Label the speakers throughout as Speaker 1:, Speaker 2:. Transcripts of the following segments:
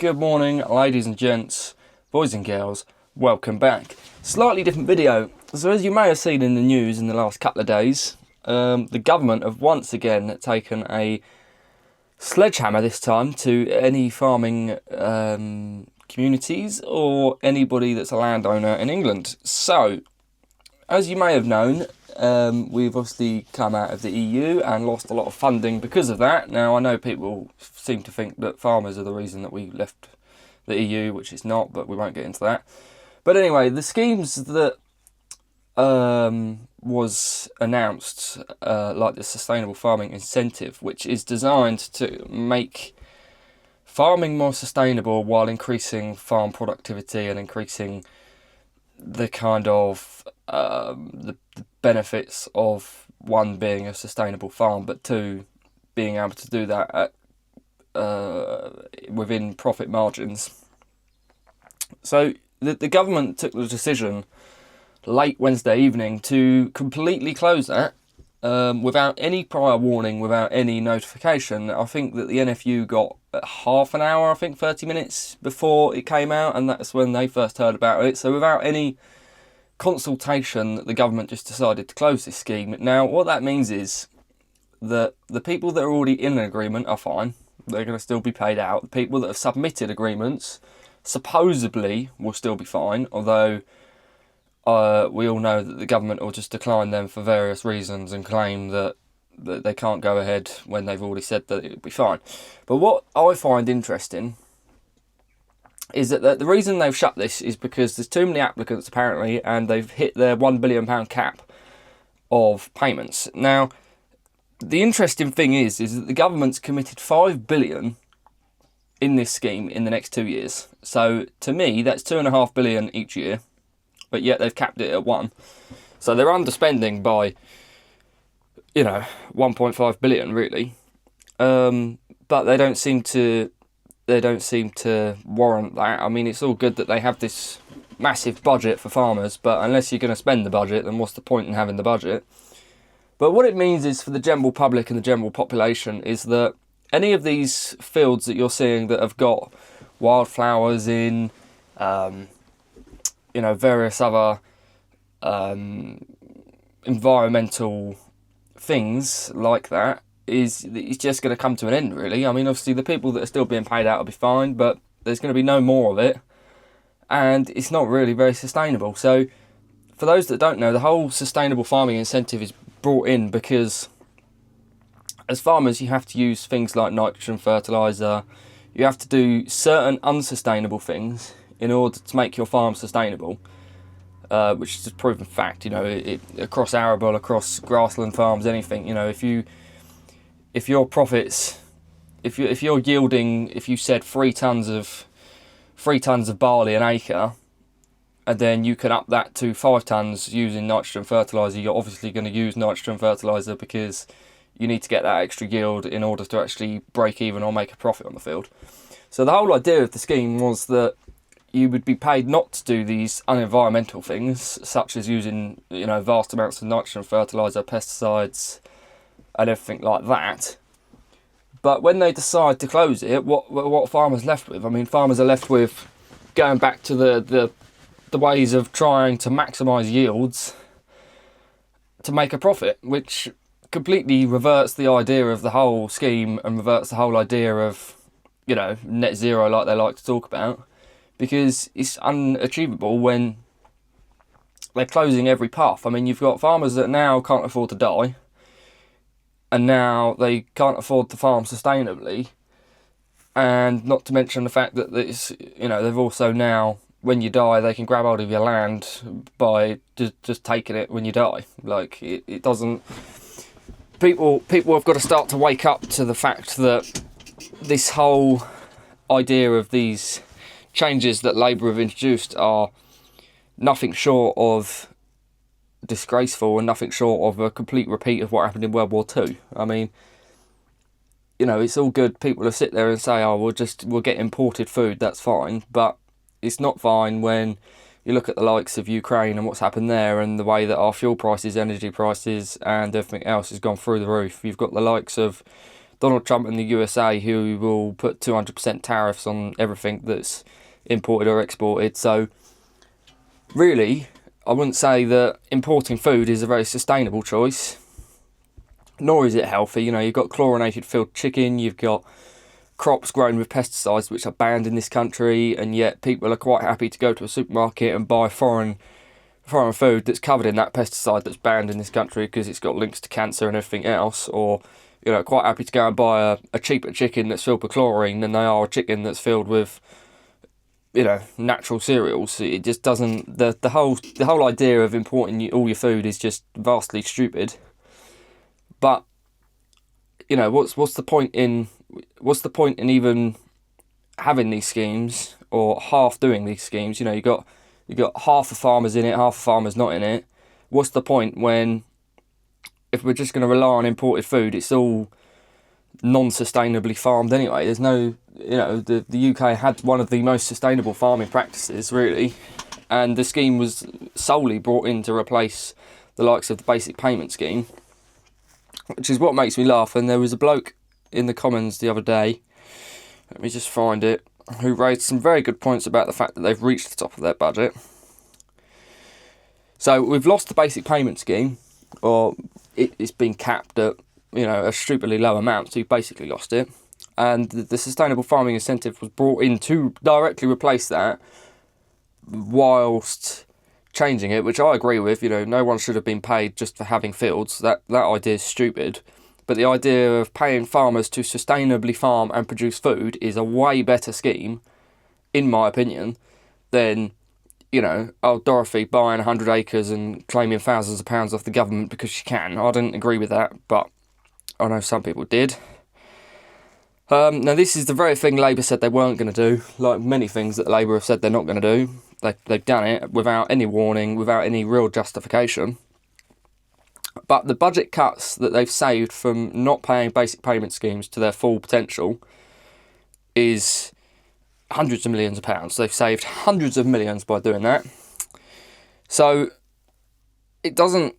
Speaker 1: Good morning, ladies and gents, boys and girls, welcome back. Slightly different video. So as you may have seen in the news in the last couple of days, the government have once again taken a sledgehammer this time to any farming communities or anybody that's a landowner in England. So, as you may have known, we've obviously come out of the EU and lost a lot of funding because of that. Now, I know people seem to think that farmers are the reason that we left the EU, which it's not, but we won't get into that. But anyway, the schemes that was announced, like the Sustainable Farming Incentive, which is designed to make farming more sustainable while increasing farm productivity and increasing the kind of the benefits of one being a sustainable farm, but two being able to do that at within profit margins. So the government took the decision late Wednesday evening to completely close that without any prior warning, without any notification. I think that the NFU got half an hour, 30 minutes before it came out, and that's when they first heard about it. So without any consultation, the government just decided to close this scheme. Now, what that means is that the people that are already in an agreement are fine. They're going to still be paid out. The people that have submitted agreements supposedly will still be fine, although we all know that the government will just decline them for various reasons and claim that they can't go ahead when they've already said that it would be fine. But what I find interesting is that the reason they've shut this is because there's too many applicants apparently, and they've hit their £1 billion cap of payments. Now, the interesting thing is that the government's committed $5 billion in this scheme in the next 2 years. So to me, that's $2.5 billion each year, but yet they've capped it at one. So they're underspending by, 1.5 billion really. But they don't seem to warrant that. I mean, it's all good that they have this massive budget for farmers, but unless you're going to spend the budget, then what's the point in having the budget? But what it means is for the general public and the general population is that any of these fields that you're seeing that have got wildflowers in, various other environmental things like that, it's just going to come to an end, really. I mean, obviously, the people that are still being paid out will be fine, but there's going to be no more of it, and it's not really very sustainable. So, for those that don't know, the whole sustainable farming incentive is brought in because as farmers, you have to use things like nitrogen fertiliser. You have to do certain unsustainable things in order to make your farm sustainable, which is a proven fact. Across arable, across grassland farms, anything. If your profits, if you're yielding, if you said 3 tons of barley an acre, and then you can up that to 5 tons using nitrogen fertiliser, you're obviously going to use nitrogen fertiliser because you need to get that extra yield in order to actually break even or make a profit on the field. So the whole idea of the scheme was that you would be paid not to do these unenvironmental things, such as using vast amounts of nitrogen fertiliser, pesticides, and everything like that. But when they decide to close it, what farmers left with? I mean, farmers are left with going back to the ways of trying to maximise yields to make a profit, which completely reverts the idea of the whole scheme and reverts the whole idea of, net zero like they like to talk about, because it's unachievable when they're closing every path. I mean, you've got farmers that now can't afford to die, and now they can't afford to farm sustainably, and not to mention the fact that it's, they've also now, when you die, they can grab hold of your land by just taking it when you die. Like, it doesn't... People have got to start to wake up to the fact that this whole idea of these changes that Labour have introduced are nothing short of disgraceful and nothing short of a complete repeat of what happened in World War II. I mean, it's all good. People will sit there and say, oh, we'll get imported food, that's fine. But it's not fine when you look at the likes of Ukraine and what's happened there, and the way that our fuel prices, energy prices, and everything else has gone through the roof. You've got the likes of Donald Trump in the USA, who will put 200% tariffs on everything that's imported or exported. So really, I wouldn't say that importing food is a very sustainable choice, nor is it healthy. You know, you've got chlorinated filled chicken, you've got crops grown with pesticides which are banned in this country, and yet people are quite happy to go to a supermarket and buy foreign food that's covered in that pesticide that's banned in this country because it's got links to cancer and everything else. Or, you know, quite happy to go and buy a cheaper chicken that's filled with chlorine than they are a chicken that's filled with, you know, natural cereals. It just doesn't, the whole idea of importing all your food is just vastly stupid. But, you know, what's the point in even having these schemes, or half doing these schemes? You know, you got half the farmers in it, half the farmers not in it. What's the point when, if we're just going to rely on imported food, it's all non-sustainably farmed anyway? There's no, you know, the UK had one of the most sustainable farming practices, really, and the scheme was solely brought in to replace the likes of the basic payment scheme, which is what makes me laugh. And there was a bloke in the Commons the other day, let me just find it, who raised some very good points about the fact that they've reached the top of their budget. So we've lost the basic payment scheme, or it's been capped at, you know, a stupidly low amount, so you've basically lost it. And the sustainable farming incentive was brought in to directly replace that, whilst changing it, which I agree with. You know, no one should have been paid just for having fields. That idea is stupid. But the idea of paying farmers to sustainably farm and produce food is a way better scheme, in my opinion, than, you know, Dorothy buying 100 acres and claiming thousands of pounds off the government because she can. I didn't agree with that, but I know some people did. Now, this is the very thing Labour said they weren't going to do, like many things that Labour have said they're not going to do. They've done it without any warning, without any real justification. But the budget cuts that they've saved from not paying basic payment schemes to their full potential is hundreds of millions of pounds. They've saved hundreds of millions by doing that. So it doesn't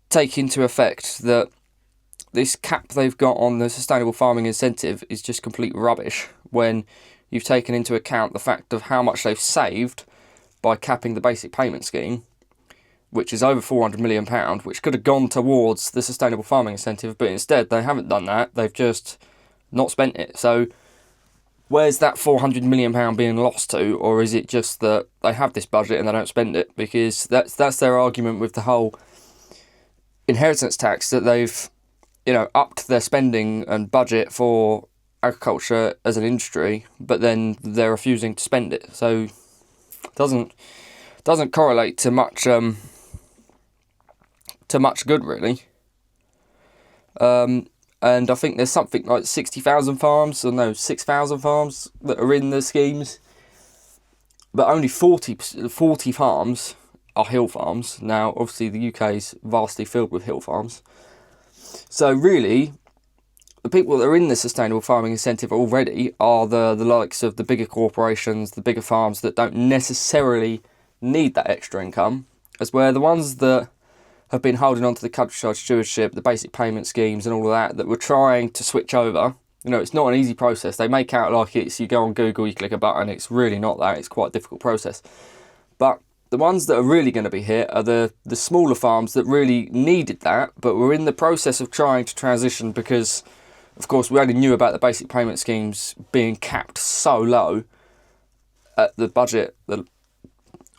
Speaker 1: take into effect that this cap they've got on the sustainable farming incentive is just complete rubbish, when you've taken into account the fact of how much they've saved by capping the basic payment scheme, which is over £400 million, which could have gone towards the sustainable farming incentive, but instead they haven't done that. They've just not spent it. So where's that £400 million being lost to? Or is it just that they have this budget and they don't spend it? Because that's their argument with the whole inheritance tax, that they've, you know, upped their spending and budget for agriculture as an industry, but then they're refusing to spend it. So it doesn't correlate to much good, really. And I think there's something like 60,000 farms, or no, 6,000 farms that are in the schemes, but only 40 farms are hill farms. Now, obviously, the UK is vastly filled with hill farms. So really, the people that are in the sustainable farming incentive already are the likes of the bigger corporations, the bigger farms that don't necessarily need that extra income, as where the ones that have been holding on to the countryside stewardship, the basic payment schemes and all of that were trying to switch over. You know, it's not an easy process. They make out like it's, you go on Google, you click a button. It's really not that. It's quite a difficult process. But the ones that are really going to be hit are the smaller farms that really needed that, but were in the process of trying to transition because, of course, we only knew about the basic payment schemes being capped so low at the budget, the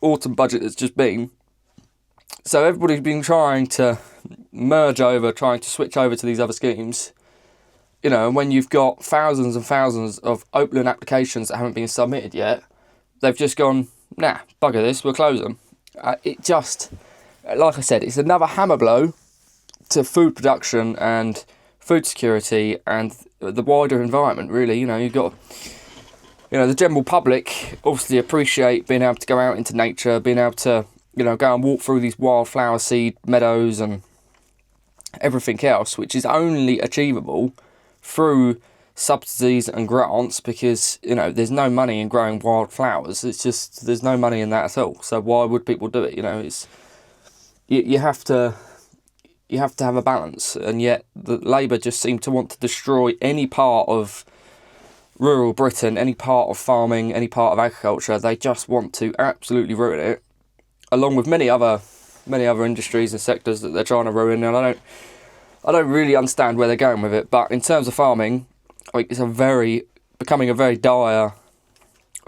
Speaker 1: autumn budget that's just been. So everybody's been trying to merge over, trying to switch over to these other schemes. You know, and when you've got thousands and thousands of open applications that haven't been submitted yet, they've just gone, nah, bugger this, we'll close them. It just, like I said, it's another hammer blow to food production and food security and the wider environment, really. You know, you've got, you know, the general public obviously appreciate being able to go out into nature, being able to, you know, go and walk through these wildflower seed meadows and everything else, which is only achievable through subsidies and grants, because, you know, there's no money in growing wildflowers. It's just, there's no money in that at all. So why would people do it? You know, it's, you have to you have to have a balance, and yet the Labour just seem to want to destroy any part of rural Britain, any part of farming, any part of agriculture. They just want to absolutely ruin it, along with many other industries and sectors that they're trying to ruin. And I don't really understand where they're going with it. But in terms of farming, like, it's becoming a very dire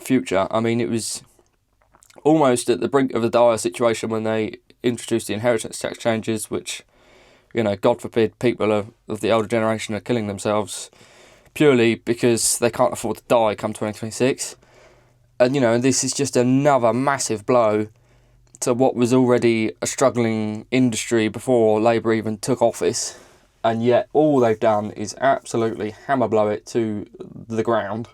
Speaker 1: future. I mean, it was almost at the brink of a dire situation when they introduced the inheritance tax changes, which, you know, God forbid people of the older generation are killing themselves purely because they can't afford to die come 2026. And, you know, this is just another massive blow to what was already a struggling industry before Labour even took office. And yet all they've done is absolutely hammer blow it to the ground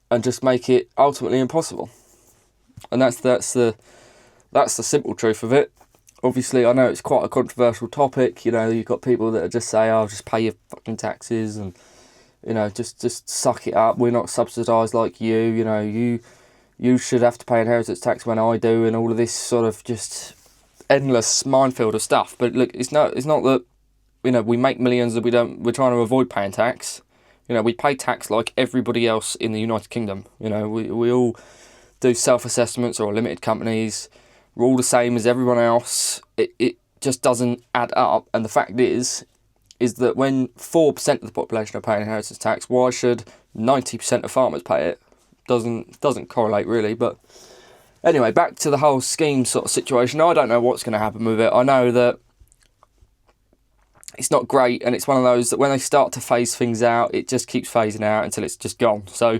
Speaker 1: and just make it ultimately impossible. And that's the simple truth of it. Obviously, I know it's quite a controversial topic. You know, you've got people that just say, "Oh, just pay your fucking taxes and, you know, just suck it up. We're not subsidised like you. You know, you should have to pay inheritance tax when I do," and all of this sort of just endless minefield of stuff. But look, it's not that, you know, we make millions and we're trying to avoid paying tax. You know, we pay tax like everybody else in the United Kingdom. You know, we all do self-assessments or limited companies. We're all the same as everyone else. It just doesn't add up. And the fact is that when 4% of the population are paying inheritance tax, why should 90% of farmers pay it? Doesn't correlate really. But anyway, back to the whole scheme sort of situation. I don't know what's going to happen with it. I know that it's not great, and it's one of those that when they start to phase things out, it just keeps phasing out until it's just gone. So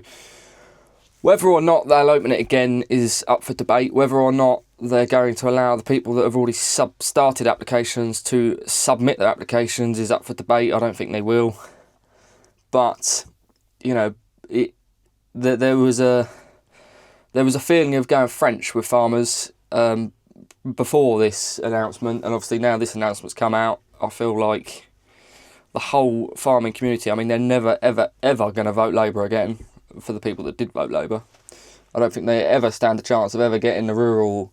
Speaker 1: whether or not they'll open it again is up for debate. Whether or not they're going to allow the people that have already started applications to submit their applications is up for debate. I don't think they will. But, you know, there was a feeling of going French with farmers before this announcement, and obviously now this announcement's come out, I feel like the whole farming community, I mean, they're never, ever, ever going to vote Labour again. For the people that did vote Labour, I don't think they ever stand a chance of ever getting the rural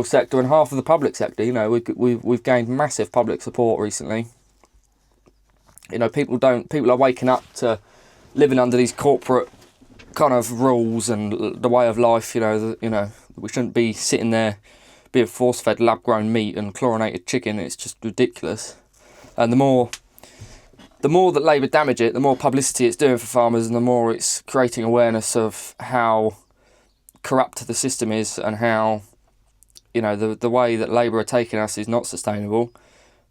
Speaker 1: sector and half of the public sector. You know, we've gained massive public support recently. You know, people are waking up to living under these corporate kind of rules and the way of life. You know, we shouldn't be sitting there being force-fed lab-grown meat and chlorinated chicken. It's just ridiculous. And the more that Labour damage it, the more publicity it's doing for farmers, and the more it's creating awareness of how corrupt the system is and how, you know, the way that Labour are taking us is not sustainable.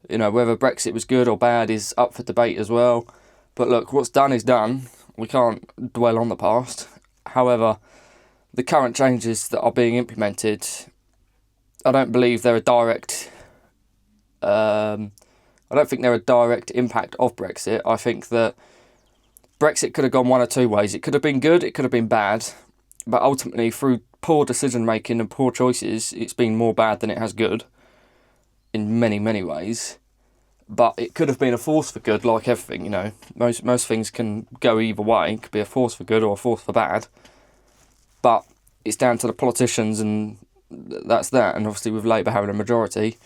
Speaker 1: You know, whether Brexit was good or bad is up for debate as well. But look, what's done is done. We can't dwell on the past. However, the current changes that are being implemented, I don't believe they're a direct impact of Brexit. I think that Brexit could have gone one or two ways. It could have been good, it could have been bad, but ultimately through poor decision making and poor choices, it's been more bad than it has good in many, many ways. But it could have been a force for good, like everything, you know. Most things can go either way. It could be a force for good or a force for bad. But it's down to the politicians, and that's that. And obviously with Labour having a majority,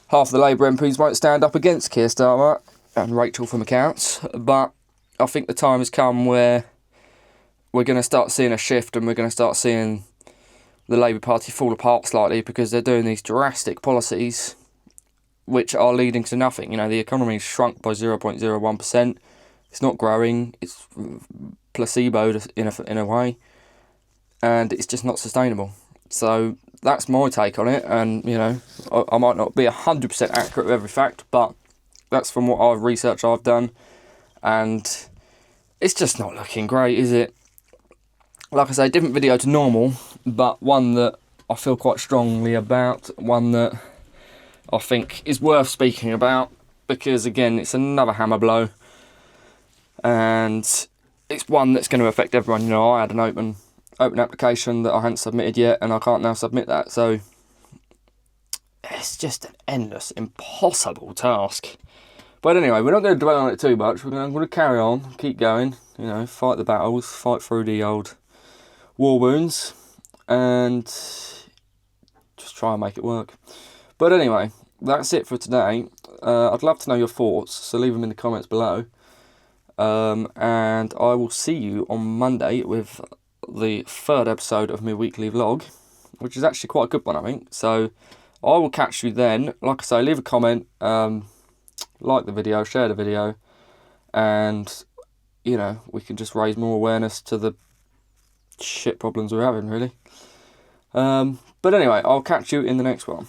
Speaker 1: half the Labour MPs won't stand up against Keir Starmer and Rachel from accounts, but I think the time has come where we're going to start seeing a shift, and we're going to start seeing the Labour Party fall apart slightly because they're doing these drastic policies which are leading to nothing. You know, the economy's shrunk by 0.01%. It's not growing. It's placeboed in a way, and it's just not sustainable. So that's my take on it, and, you know, I might not be 100% accurate with every fact, but that's from what research I've done, and it's just not looking great, is it? Like I say, different video to normal, but one that I feel quite strongly about, one that I think is worth speaking about, because again, it's another hammer blow, and it's one that's going to affect everyone. You know, I had an open application that I hadn't submitted yet, and I can't now submit that, so it's just an endless, impossible task. But anyway, we're not going to dwell on it too much. We're going to carry on, keep going, you know, fight the battles, fight through the old war wounds, and just try and make it work. But anyway, that's it for today. I'd love to know your thoughts, so leave them in the comments below. And I will see you on Monday with the third episode of my weekly vlog, which is actually quite a good one, I think. So I will catch you then. Like I say, leave a comment, like the video, share the video, and, you know, we can just raise more awareness to the shit problems we're having, really. But anyway, I'll catch you in the next one.